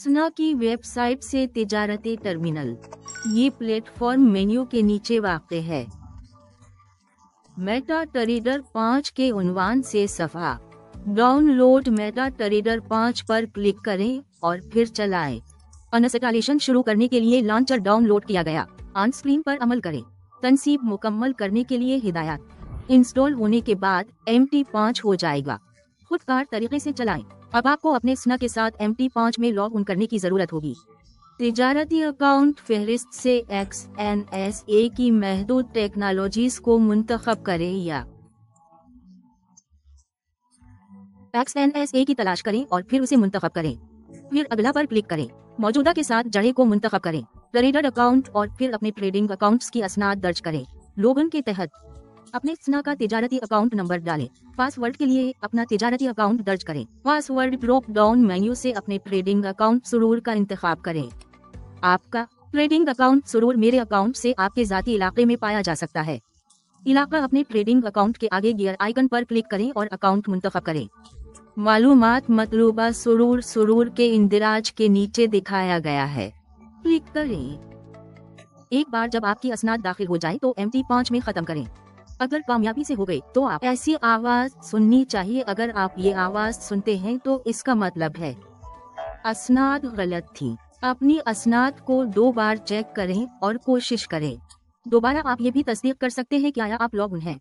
असना की वेबसाइट से तिजारती टर्मिनल। ये प्लेटफॉर्म मेन्यू के नीचे वाक़ है। मेटा ट्रेडर 5 के उन्वान से सफ़ा। डाउनलोड मेटा ट्रेडर 5 पर क्लिक करें और फिर चलाएं। इंस्टॉलेशन शुरू करने के लिए लॉन्चर डाउनलोड किया गया। ऑन स्क्रीन पर अमल करें। तनसीब मुकम्मल करने के लिए हिदायत। इंस्टॉल होने के बाद MT5 हो जाएगा। खुदकार तरीके से चलाएं। अब आपको अपने स्ना के साथ MT5 में लॉग इन करने की जरूरत होगी। तिजारती अकाउंट फहरिस्त से XNSA की महदूद टेक्नोलॉजीज को मुंतखब करें या XNSA की तलाश करें और फिर उसे मुंतखब करें। फिर अगला पर क्लिक करें। मौजूदा के साथ जड़े को मुंतखब करें। ट्रेडर अकाउंट और फिर अपने ट्रेडिंग अकाउंट्स की असनाद दर्ज करें। लोगन के तहत अपने स्ना का तिजारती अकाउंट नंबर डालें। पासवर्ड के लिए अपना तिजारती अकाउंट दर्ज करें। पासवर्ड ड्रॉप डाउन मेन्यू से अपने ट्रेडिंग अकाउंट सुरूर का इंतखाब करें। आपका ट्रेडिंग अकाउंट सुरूर मेरे अकाउंट से आपके जाती इलाके में पाया जा सकता है। इलाका अपने ट्रेडिंग अकाउंट के आगे गियर आइकन पर क्लिक करें और अकाउंट मुंतखब करें। मालूमात मतलूबा सुरूर के इंदिराज के नीचे दिखाया गया है। क्लिक करें। एक बार जब आपकी असनाद दाखिल हो जाए तो MT5 में खत्म करें। अगर कामयाबी से हो गए तो आप ऐसी आवाज सुननी चाहिए। अगर आप ये आवाज सुनते हैं तो इसका मतलब है असनाद गलत थी। अपनी असनाद को 2 बार चेक करें और कोशिश करें। दोबारा आप ये भी तस्दीक कर सकते हैं कि आया आप लॉग इन हैं।